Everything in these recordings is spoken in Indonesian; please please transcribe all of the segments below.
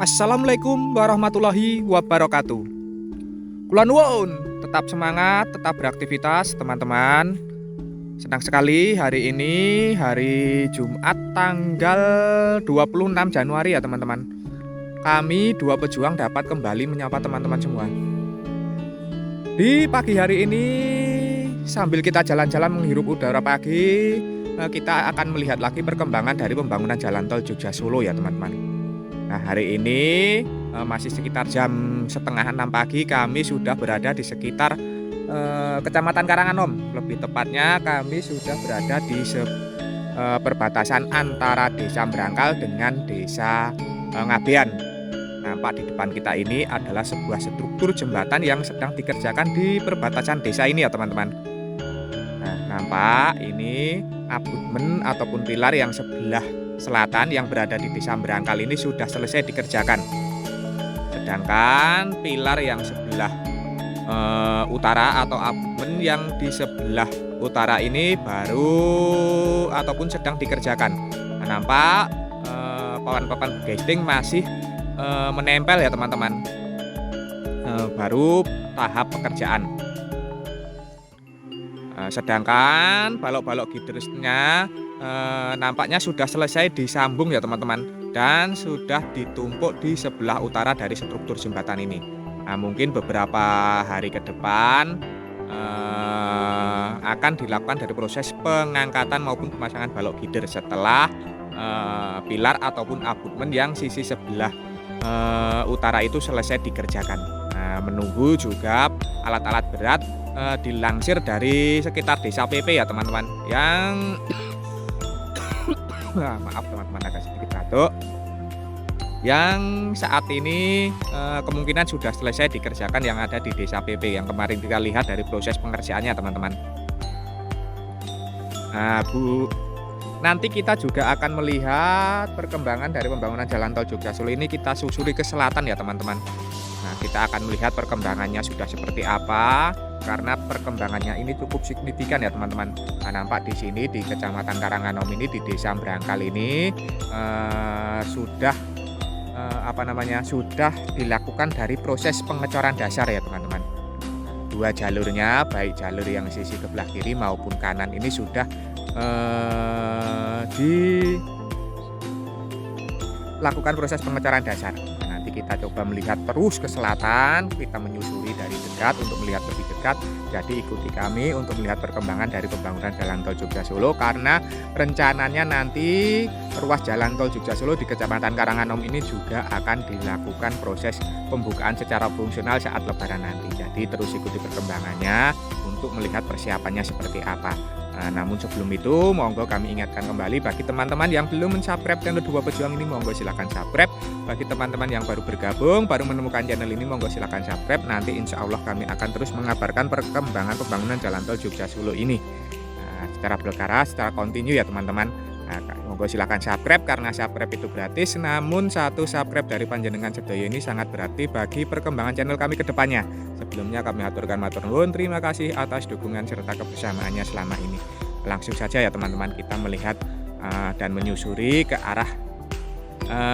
Assalamualaikum warahmatullahi wabarakatuh. Kula nuwun, tetap semangat, tetap beraktivitas teman-teman. Senang sekali hari ini hari Jumat tanggal 26 Januari ya teman-teman. Kami dua pejuang dapat kembali menyapa teman-teman semua. Di pagi hari ini sambil kita jalan-jalan menghirup udara pagi, kita akan melihat lagi perkembangan dari pembangunan jalan tol Jogja Solo ya teman-teman. Nah hari ini masih sekitar jam setengah 6 pagi kami sudah berada di sekitar Kecamatan Karanganom. Lebih tepatnya kami sudah berada di perbatasan antara Desa Brangkal dengan Desa Ngabean. Nampak di depan kita ini adalah sebuah struktur jembatan yang sedang dikerjakan di perbatasan desa ini ya teman-teman. Nah nampak ini abutmen ataupun pilar yang sebelah selatan yang berada di Desa Brangkal ini sudah selesai dikerjakan. Sedangkan pilar yang sebelah utara atau abutmen yang di sebelah utara ini baru ataupun sedang dikerjakan. Nah, nampak papan-papan casing masih menempel ya teman-teman. Baru tahap pekerjaan. Sedangkan balok-balok gidersnya nampaknya sudah selesai disambung ya teman-teman, dan sudah ditumpuk di sebelah utara dari struktur jembatan ini. Nah, mungkin beberapa hari ke depan akan dilakukan dari proses pengangkatan maupun pemasangan balok gider setelah pilar ataupun abutmen yang sisi sebelah utara itu selesai dikerjakan. Nah, menunggu juga alat-alat berat dilansir dari sekitar desa PP ya teman-teman, yang maaf teman-teman agak sedikit batuk, yang saat ini kemungkinan sudah selesai dikerjakan yang ada di desa PP yang kemarin kita lihat dari proses pengerjaannya teman-teman. Nah nanti kita juga akan melihat perkembangan dari pembangunan jalan tol Jogja Solo ini, kita susuri ke selatan ya teman-teman. Nah kita akan melihat perkembangannya sudah seperti apa, karena perkembangannya ini cukup signifikan ya teman-teman. Nah, nampak di sini di Kecamatan Karanganom ini di Desa Brangkal ini sudah sudah dilakukan dari proses pengecoran dasar ya teman-teman. Dua jalurnya, baik jalur yang sisi sebelah kiri maupun kanan ini sudah dilakukan proses pengecoran dasar. Nanti kita coba melihat terus ke selatan, kita menyusuri dari dekat untuk melihat lebih dekat. Jadi ikuti kami untuk melihat perkembangan dari pembangunan jalan tol Jogja Solo, karena rencananya nanti ruas jalan tol Jogja Solo di Kecamatan Karanganom ini juga akan dilakukan proses pembukaan secara fungsional saat lebaran nanti. Jadi terus ikuti perkembangannya untuk melihat persiapannya seperti apa. Nah, namun sebelum itu monggo kami ingatkan kembali bagi teman-teman yang belum subscribe channel Dua Pejuang ini, monggo silahkan subscribe. Bagi teman-teman yang baru bergabung, baru menemukan channel ini, monggo silahkan subscribe. Nanti insya Allah kami akan terus mengabarkan perkembangan pembangunan jalan tol Jogja Solo ini secara berkala, secara kontinu ya teman-teman. Nah, monggo silahkan subscribe, karena subscribe itu gratis, namun satu subscribe dari panjenengan sedaya ini sangat berarti bagi perkembangan channel kami ke depannya. Sebelumnya kami aturkan matur nuwun, terima kasih atas dukungan serta kebersamaannya selama ini. Langsung saja ya teman-teman, kita melihat dan menyusuri ke arah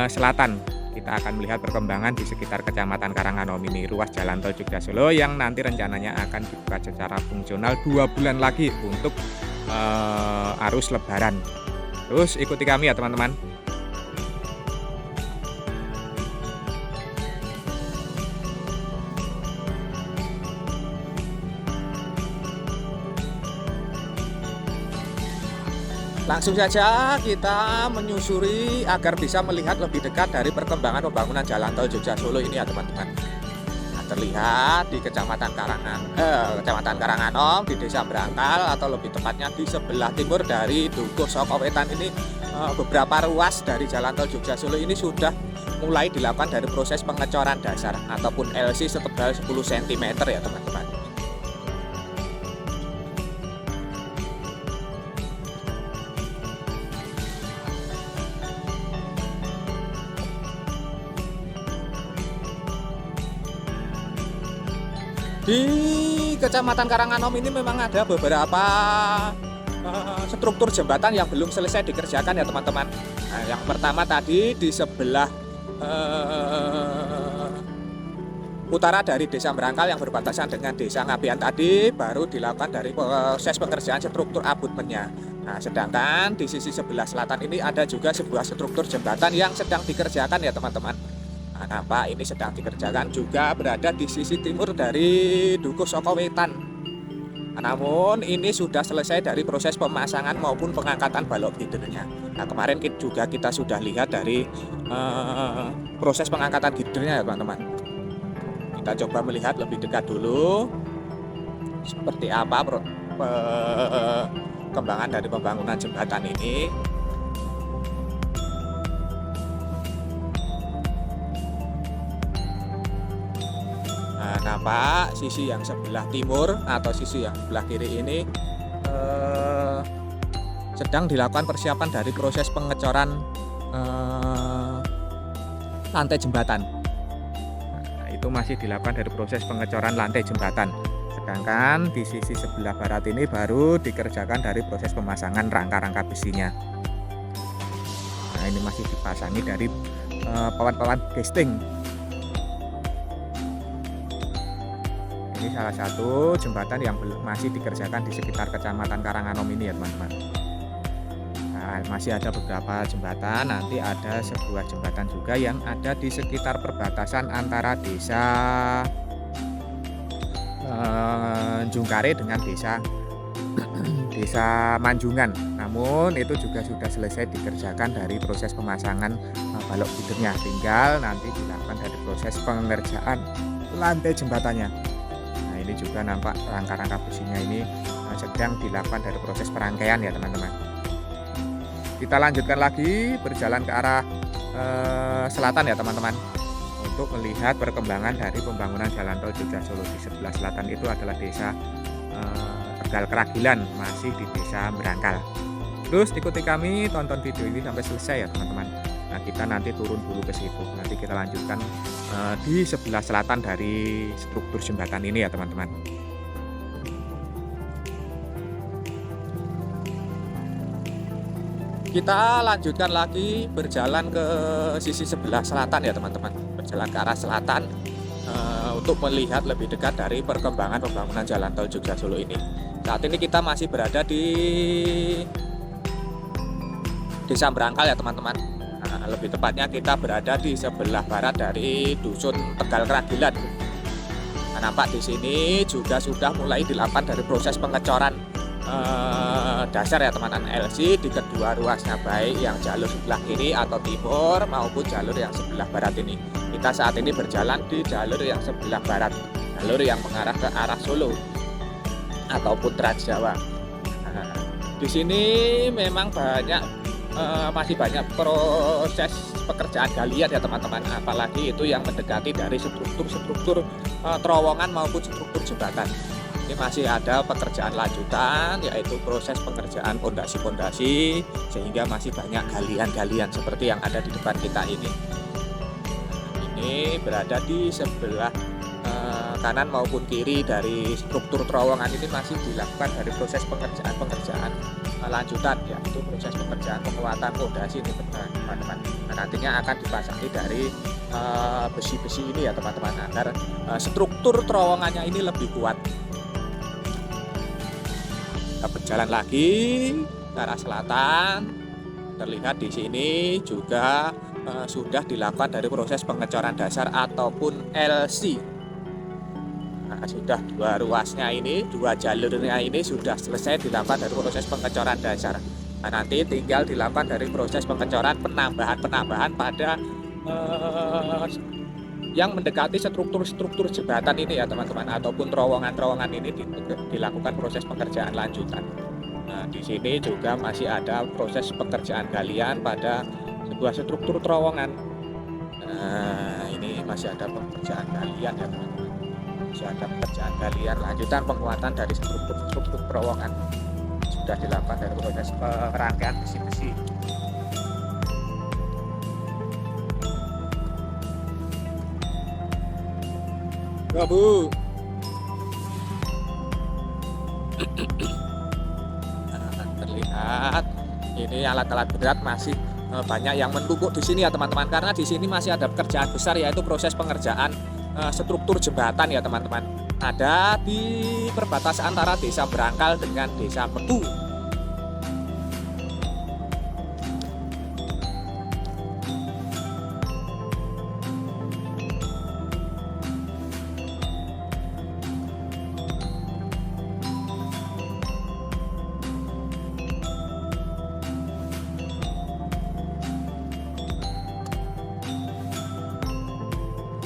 selatan. Kita akan melihat perkembangan di sekitar Kecamatan Karanganom ini, ruas jalan tol Jogja Solo yang nanti rencananya akan dibuka secara fungsional 2 bulan lagi untuk arus lebaran. Terus ikuti kami ya teman-teman. Langsung saja kita menyusuri agar bisa melihat lebih dekat dari perkembangan pembangunan jalan tol Jogja Solo ini ya teman-teman. Nah, terlihat di Kecamatan Karanganom di Desa Brangkal, atau lebih tepatnya di sebelah timur dari Dukuh Saka Wetan ini, beberapa ruas dari jalan tol Jogja Solo ini sudah mulai dilakukan dari proses pengecoran dasar ataupun LC setebal 10 cm ya teman-teman. Di Kecamatan Karanganom ini memang ada beberapa struktur jembatan yang belum selesai dikerjakan ya teman-teman. Nah, yang pertama tadi di sebelah utara dari Desa Merangkal yang berbatasan dengan Desa Ngabean tadi, baru dilakukan dari proses pengerjaan struktur abutmennya. Nah, sedangkan di sisi sebelah selatan ini ada juga sebuah struktur jembatan yang sedang dikerjakan ya teman-teman. Nah, nampak ini sedang dikerjakan juga berada di sisi timur dari Dukuh Soko Wetan. Nah, namun ini sudah selesai dari proses pemasangan maupun pengangkatan balok gidernya. Nah, kemarin kita sudah lihat dari proses pengangkatan gidernya ya teman-teman. Kita coba melihat lebih dekat dulu seperti apa perkembangan dari pembangunan jembatan ini. Nah, nampak sisi yang sebelah timur atau sisi yang sebelah kiri ini sedang dilakukan persiapan dari proses pengecoran lantai jembatan. Itu masih dilakukan dari proses pengecoran lantai jembatan. Sedangkan di sisi sebelah barat ini baru dikerjakan dari proses pemasangan rangka-rangka besinya. Nah, ini masih dipasangi dari pawan-pawan gesting. Ini salah satu jembatan yang masih dikerjakan di sekitar Kecamatan Karanganom ini ya teman-teman. Nah, masih ada beberapa jembatan, nanti ada sebuah jembatan juga yang ada di sekitar perbatasan antara Desa Jungkare dengan Desa Manjungan. Namun itu juga sudah selesai dikerjakan dari proses pemasangan balok gidernya, tinggal nanti dilakukan dari proses pengerjaan lantai jembatannya. Nah, ini juga nampak rangka-rangka besinya ini sedang dilakukan dari proses perangkaian ya teman-teman. Kita lanjutkan lagi berjalan ke arah selatan ya teman-teman, untuk melihat perkembangan dari pembangunan jalan tol Jogja Solo. Di sebelah selatan itu adalah Desa Tegal Keragilan, masih di Desa Merangkal. Terus ikuti kami, tonton video ini sampai selesai ya teman-teman. Nah, kita nanti turun dulu ke situ, nanti kita lanjutkan di sebelah selatan dari struktur jembatan ini ya teman-teman. Kita lanjutkan lagi berjalan ke sisi sebelah selatan ya teman-teman, berjalan ke arah selatan untuk melihat lebih dekat dari perkembangan pembangunan jalan tol Jogja Solo ini. Saat ini kita masih berada di Desa Merangkal ya teman-teman. Nah, lebih tepatnya kita berada di sebelah barat dari Dusun Tegal Keragilan. Nah, nampak di sini juga sudah mulai dilakukan dari proses pengecoran dasar ya teman-teman LC di kedua ruasnya, baik yang jalur sebelah kiri atau timur maupun jalur yang sebelah barat ini. Kita saat ini berjalan di jalur yang sebelah barat, jalur yang mengarah ke arah Solo ataupun Trans Jawa. Nah, di sini memang masih banyak proses pekerjaan galian ya teman-teman, apalagi itu yang mendekati dari struktur terowongan maupun struktur jembatan. Ini masih ada pekerjaan lanjutan, yaitu proses pengerjaan pondasi-pondasi, sehingga masih banyak galian-galian seperti yang ada di depan kita ini. Ini berada di sebelah kanan maupun kiri dari struktur terowongan ini masih dilakukan dari proses pengerjaan lanjutan, yaitu proses pengerjaan penguatan pondasi ini teman-teman. Nah, nantinya akan dipasangi dari besi-besi ini ya teman-teman, agar struktur terowongannya ini lebih kuat. Kita berjalan lagi ke arah selatan. Terlihat di sini juga sudah dilakukan dari proses pengecoran dasar ataupun LC. Nah, sudah dua ruasnya ini, dua jalurnya ini sudah selesai dilakukan dari proses pengecoran dasar. Nah, nanti tinggal dilakukan dari proses pengecoran penambahan pada yang mendekati struktur jembatan ini ya teman-teman, ataupun terowongan ini dilakukan proses pengerjaan lanjutan. Nah, di sini juga masih ada proses pekerjaan galian pada sebuah struktur terowongan. Nah, ini masih ada pekerjaan galian ya teman-teman, masih ada pekerjaan galian lanjutan penguatan dari struktur terowongan, sudah dilakukan dari proses rangkaian besi-besi. Ya, Bu. Nah, terlihat ini alat-alat berat masih banyak yang menumpuk di sini ya teman-teman, karena di sini masih ada pekerjaan besar, yaitu proses pengerjaan struktur jembatan ya teman-teman. Ada di perbatasan antara Desa Brangkal dengan Desa Beku.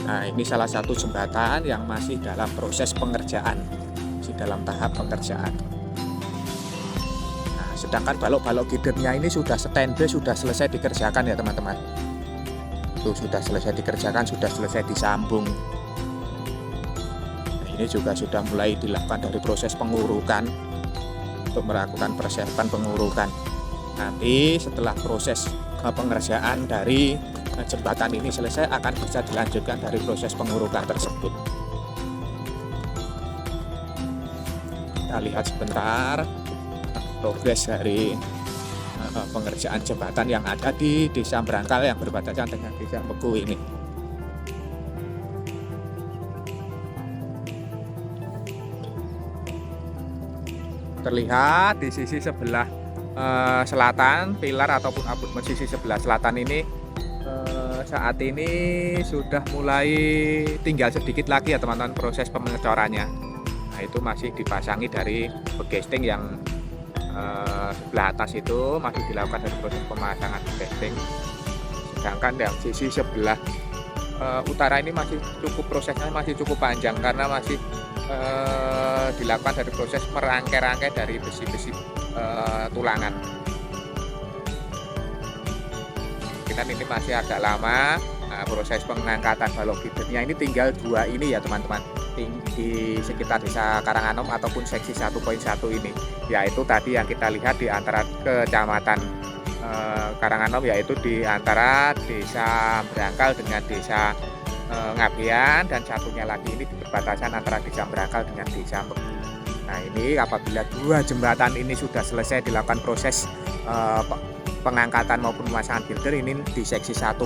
Nah, ini salah satu jembatan yang masih dalam proses pengerjaan, masih dalam tahap pengerjaan. Nah, sedangkan balok-balok gidernya ini sudah standby, sudah selesai dikerjakan ya teman-teman. Itu sudah selesai dikerjakan, sudah selesai disambung. Nah, ini juga sudah mulai dilakukan dari proses pengurukan untuk melakukan persiapan pengurukan. Nanti setelah proses pengerjaan dari jembatan ini selesai, akan bisa dilanjutkan dari proses pengurukan tersebut. Kita lihat sebentar progres dari pengerjaan jembatan yang ada di Desa Brangkal yang berbatasan dengan Desa Beku ini. Terlihat di sisi sebelah selatan, pilar ataupun abutmen sisi sebelah selatan ini saat ini sudah mulai tinggal sedikit lagi ya teman-teman proses pengecorannya. Nah, itu masih dipasangi dari begesting yang sebelah atas itu masih dilakukan dari proses pemasangan begesting. Sedangkan yang sisi sebelah utara ini masih prosesnya masih cukup panjang, karena masih dilakukan dari proses merangkai-rangkai dari besi-besi tulangan. Kan ini masih agak lama. Nah, proses pengangkatan balok gidernya ini tinggal 2 ini ya teman-teman, di sekitar Desa Karanganom ataupun seksi 1.1 ini, yaitu tadi yang kita lihat di antara kecamatan Karanganom, yaitu di antara Desa Brangkal dengan Desa Ngabean, dan satunya lagi ini di perbatasan antara Desa Brangkal dengan Desa Beku. Nah, ini apabila 2 jembatan ini sudah selesai dilakukan proses pengangkatan maupun pemasangan girder, ini di seksi 1.1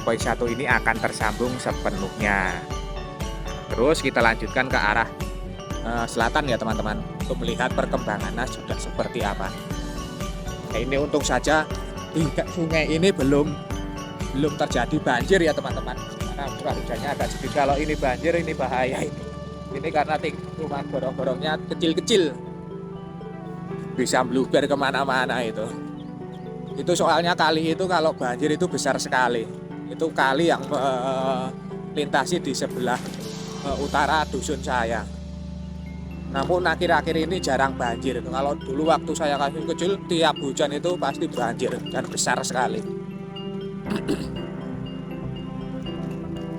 ini akan tersambung sepenuhnya. Terus kita lanjutkan ke arah selatan ya teman-teman, untuk melihat perkembangannya sudah seperti apa. Nah, ini untung saja di sungai ini belum terjadi banjir ya teman-teman, karena curah hujannya agak sedikit. Kalau ini banjir ini bahaya ini karena rumah gorong-gorongnya kecil-kecil, bisa meluber kemana-mana itu soalnya kali itu kalau banjir itu besar sekali. Itu kali yang melintasi di sebelah utara dusun saya. Namun akhir-akhir ini jarang banjir. Kalau dulu waktu saya kecil tiap hujan itu pasti banjir dan besar sekali.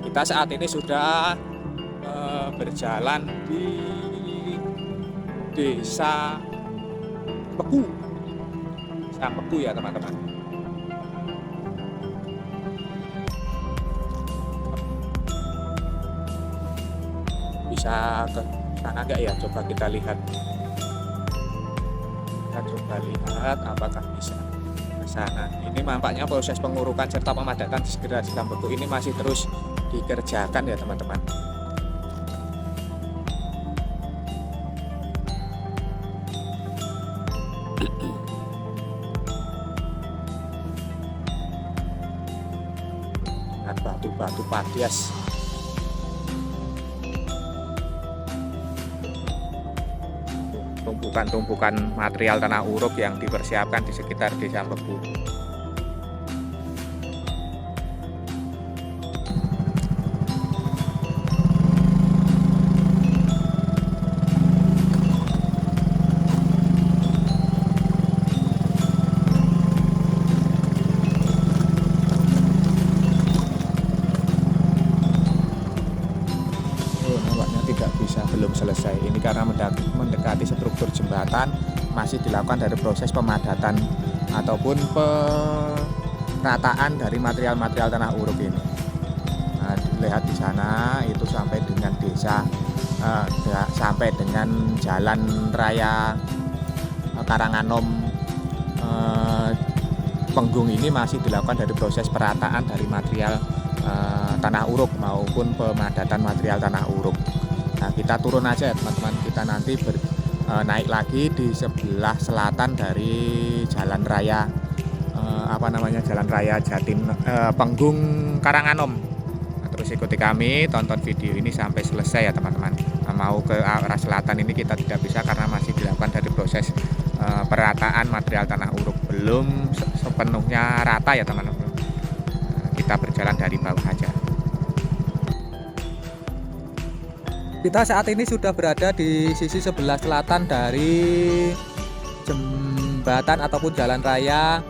Kita saat ini sudah berjalan di Desa Beku. Beku ya teman-teman. Bisa ke sana enggak ya? Coba kita lihat. Kita coba lihat apakah bisa ke sana. Ini nampaknya proses pengurukan serta pemadatan segera di Beku ini masih terus dikerjakan ya teman-teman. Batu patias, tumpukan material tanah uruk yang dipersiapkan di sekitar Desa Beku. Belum selesai ini karena mendekati struktur jembatan, masih dilakukan dari proses pemadatan ataupun perataan dari material-material tanah uruk ini. Nah, dilihat di sana itu sampai dengan desa sampai dengan jalan raya Karanganom penggung ini masih dilakukan dari proses perataan dari material tanah uruk maupun pemadatan material tanah uruk. Nah, kita turun aja ya teman-teman, kita nanti naik lagi di sebelah selatan dari jalan raya jalan raya Penggung Karanganom. Nah, terus ikuti kami, tonton video ini sampai selesai ya teman-teman. Nah, mau ke arah selatan ini kita tidak bisa karena masih dilakukan dari proses perataan material tanah uruk, belum sepenuhnya rata ya teman-teman. Nah, kita berjalan dari bawah aja. Kita saat ini sudah berada di sisi sebelah selatan dari jembatan ataupun jalan raya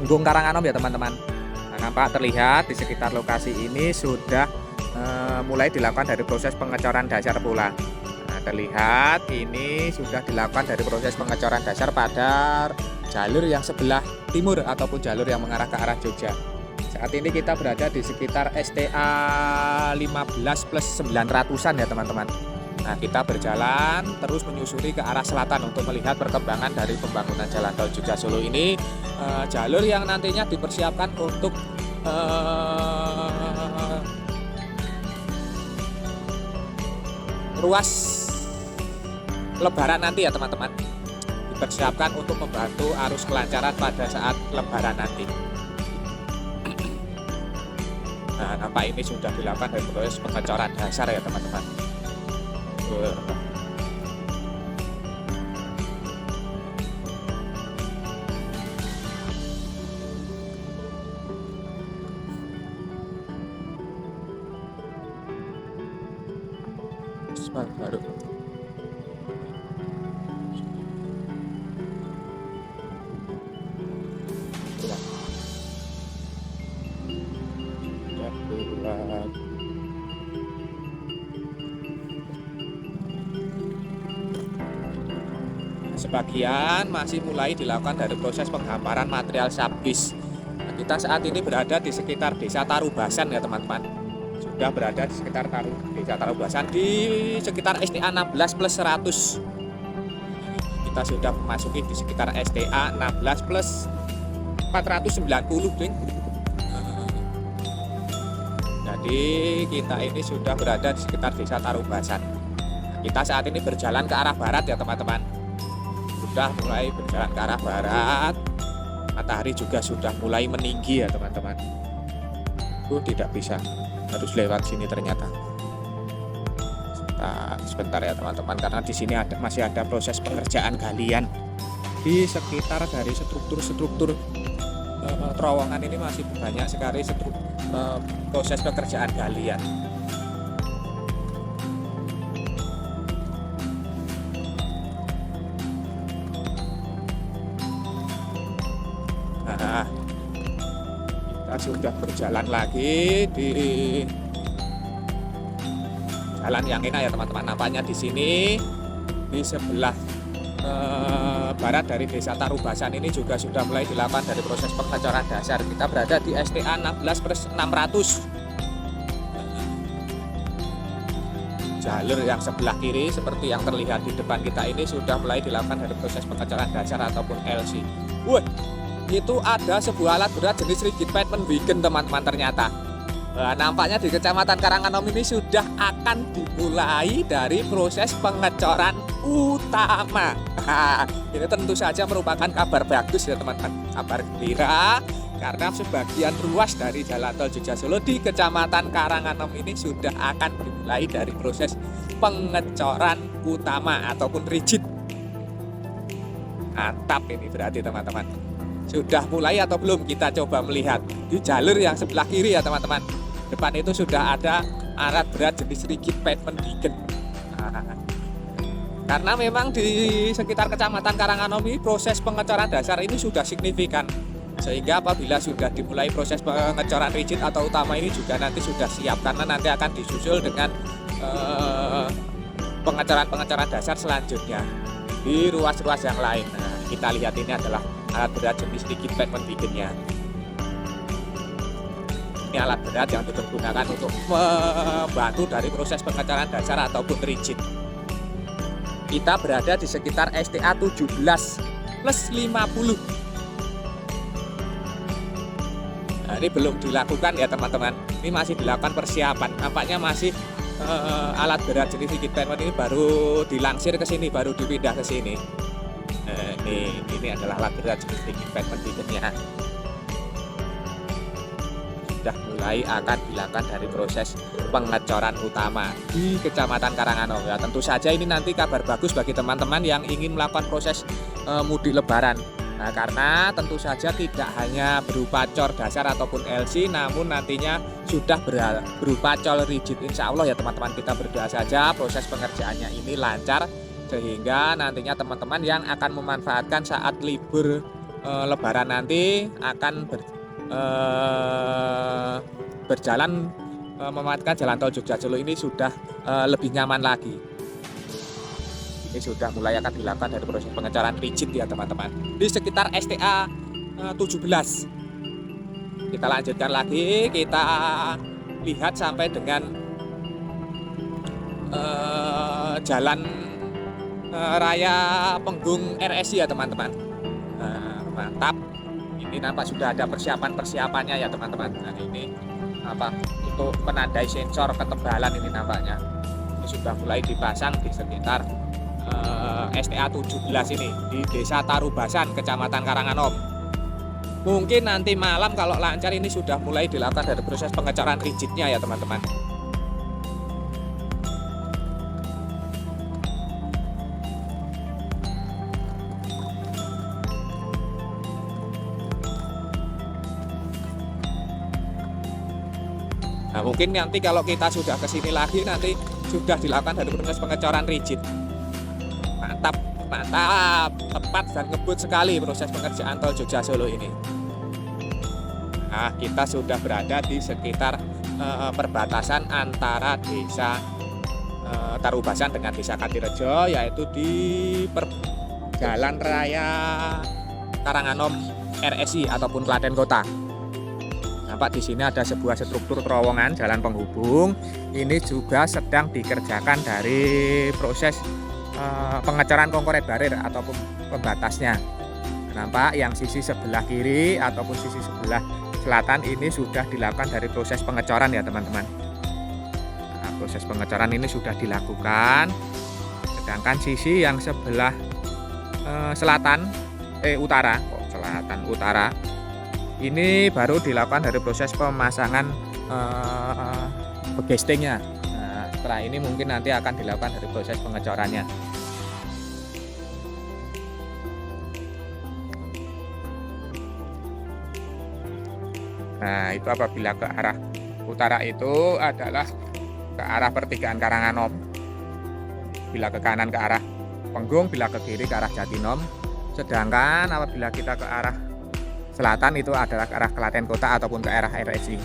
Penggung Karanganom ya teman-teman. Nah, nampak terlihat di sekitar lokasi ini sudah mulai dilakukan dari proses pengecoran dasar pula. Nah, terlihat ini sudah dilakukan dari proses pengecoran dasar pada jalur yang sebelah timur ataupun jalur yang mengarah ke arah Jogja. Saat ini kita berada di sekitar STA 15+900-an ya teman-teman. Nah, kita berjalan terus menyusuri ke arah selatan untuk melihat perkembangan dari pembangunan Jalan Tol Jogja Solo ini, jalur yang nantinya dipersiapkan untuk ruas Lebaran nanti ya teman-teman. Dipersiapkan untuk membantu arus kelancaran pada saat Lebaran nanti. Nah, nampak ini sudah dilakukan dari proses pengecoran dasar ya teman-teman. Baru. Sebagian masih mulai dilakukan dari proses penghamparan material sabis. Nah, kita saat ini berada di sekitar Desa Tarubasan ya teman-teman. Sudah berada di sekitar Desa Tarubasan di sekitar STA 16+100. Kita sudah memasuki di sekitar STA 16+490 ding. Jadi kita ini sudah berada di sekitar Desa Tarubasan. Kita saat ini berjalan ke arah barat ya teman-teman. Sudah mulai berjalan ke arah barat. Matahari juga sudah mulai meninggi ya teman-teman. Tidak bisa, harus lewat sini ternyata. Sebentar ya teman-teman, karena di sini masih ada proses pengerjaan galian di sekitar dari struktur terowongan ini, masih banyak sekali proses pekerjaan galian. Nah, kita sudah berjalan lagi di jalan yang enak ya teman-teman. Nampaknya di sini di sebelah barat dari Desa Tarubasan ini juga sudah mulai dilakukan dari proses pengecoran dasar. Kita berada di STA 16+600. Jalur yang sebelah kiri seperti yang terlihat di depan kita ini sudah mulai dilakukan dari proses pengecoran dasar ataupun LC. Wah, itu ada sebuah alat berat jenis rigid pavement wagon teman-teman ternyata. Nah, nampaknya di Kecamatan Karanganom ini sudah akan dimulai dari proses pengecoran utama. Nah, ini tentu saja merupakan kabar bagus ya teman-teman, kabar gembira, karena sebagian ruas dari Jalan Tol Jogja Solo di Kecamatan Karanganom ini sudah akan dimulai dari proses pengecoran utama ataupun rigid. Mantap ini berarti teman-teman. Sudah mulai atau belum, kita coba melihat di jalur yang sebelah kiri ya teman-teman. Depan itu sudah ada alat berat jenis rigid pavement wagon. Karena memang di sekitar Kecamatan Karanganom ini proses pengecoran dasar ini sudah signifikan, sehingga apabila sudah dimulai proses pengecoran rigid atau utama ini juga nanti sudah siap, karena nanti akan disusul dengan pengecoran dasar selanjutnya di ruas-ruas yang lain. Nah, kita lihat ini adalah alat berat jenis rigid pavement wagon-nya. Ini alat berat yang digunakan untuk membantu dari proses pengecoran dasar ataupun rigid. Kita berada di sekitar STA 17+50. Nah, ini belum dilakukan ya teman-teman. Ini masih dilakukan persiapan. Nampaknya masih alat berat jenis rigid pavement ini baru dilansir ke sini, baru dipindah ke sini. Ini adalah alat berat jenis rigid pavement digitnya. Sudah mulai akan dilakukan dari proses pengecoran utama di Kecamatan Karanganom. Ya, tentu saja ini nanti kabar bagus bagi teman-teman yang ingin melakukan proses mudik lebaran. Nah, karena tentu saja tidak hanya berupa cor dasar ataupun LC, namun nantinya sudah berupa cor rigid. Insya Allah ya teman-teman, kita berdoa saja proses pengerjaannya ini lancar, sehingga nantinya teman-teman yang akan memanfaatkan saat libur lebaran nanti akan berjalan memanfaatkan jalan tol Jogja Solo ini sudah lebih nyaman lagi. Ini sudah mulai akan dilakukan dari proses pengecoran rigid ya teman-teman, di sekitar STA 17. Kita lanjutkan lagi, kita lihat sampai dengan jalan raya Penggung RSI ya teman-teman. Mantap, ini nampak sudah ada persiapannya ya teman-teman. Nah, ini apa untuk menandai sensor ketebalan ini nampaknya ini sudah mulai dipasang di sekitar STA 17 ini di Desa Tarubasan, Kecamatan Karanganom. Mungkin nanti malam kalau lancar ini sudah mulai dilakukan dari proses pengecoran rigidnya ya teman-teman. Nah, mungkin nanti kalau kita sudah kesini lagi nanti sudah dilakukan dari proses pengecoran rigid. Mantap, tepat dan ngebut sekali proses pengerjaan tol Jogja Solo ini. Nah, kita sudah berada di sekitar perbatasan antara Desa Tarubasan dengan Desa Katirejo, yaitu di Jalan Raya Karanganom RSI ataupun Klaten Kota. Nampak di sini ada sebuah struktur terowongan jalan penghubung. Ini juga sedang dikerjakan dari proses pengecoran konkoret barir ataupun pembatasnya. Nampak yang sisi sebelah kiri ataupun sisi sebelah selatan ini sudah dilakukan dari proses pengecoran ya teman-teman. Nah, proses pengecoran ini sudah dilakukan, sedangkan sisi yang sebelah utara ini baru dilakukan dari proses pemasangan begestingnya. Nah, setelah ini mungkin nanti akan dilakukan dari proses pengecorannya. Nah, itu apabila ke arah utara itu adalah ke arah pertigaan Karanganom. Bila ke kanan ke arah Penggung, bila ke kiri ke arah Jatinom. Sedangkan apabila kita ke arah selatan itu adalah ke arah Klaten Kota ataupun ke arah RSI.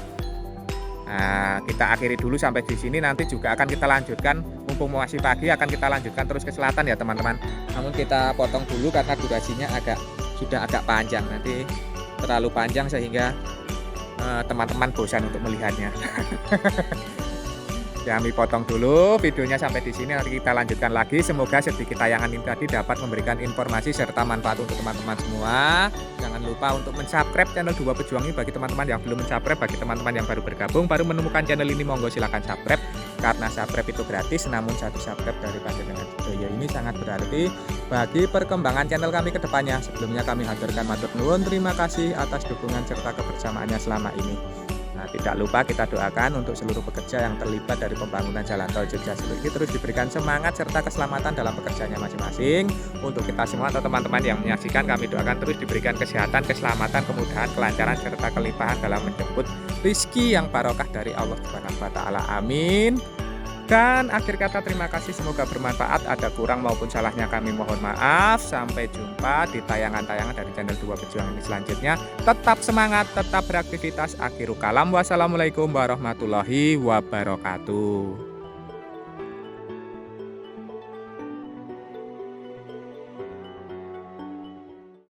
Nah, kita akhiri dulu sampai di sini, nanti juga akan kita lanjutkan, mumpung masih pagi akan kita lanjutkan terus ke selatan ya teman-teman. Namun kita potong dulu karena durasinya sudah agak panjang, nanti terlalu panjang sehingga teman-teman bosan untuk melihatnya. Kami potong dulu videonya sampai di sini, nanti kita lanjutkan lagi. Semoga sedikit tayangan ini tadi dapat memberikan informasi serta manfaat untuk teman-teman semua. Jangan lupa untuk mensubscribe channel Dua Pejuang ini bagi teman-teman yang belum mensubscribe. Bagi teman-teman yang baru bergabung, baru menemukan channel ini, monggo silahkan subscribe. Karena subscribe itu gratis, namun satu subscribe daripada dengan video ini sangat berarti bagi perkembangan channel kami ke depannya. Sebelumnya kami haturkan matur nuwun, terima kasih atas dukungan serta kebersamaannya selama ini. Nah, tidak lupa kita doakan untuk seluruh pekerja yang terlibat dari pembangunan jalan tol Jogja Solo ini terus diberikan semangat serta keselamatan dalam pekerjaannya masing-masing. Untuk kita semua atau teman-teman yang menyaksikan, kami doakan terus diberikan kesehatan, keselamatan, kemudahan, kelancaran serta kelimpahan dalam menjemput rizki yang barokah dari Allah Subhanahu wa Ta'ala. Amin. Dan akhir kata terima kasih, semoga bermanfaat. Ada kurang maupun salahnya kami mohon maaf. Sampai jumpa di tayangan-tayangan dari channel Dua Pejuang ini selanjutnya. Tetap semangat, tetap beraktivitas. Akhirul kalam, wassalamualaikum warahmatullahi wabarakatuh.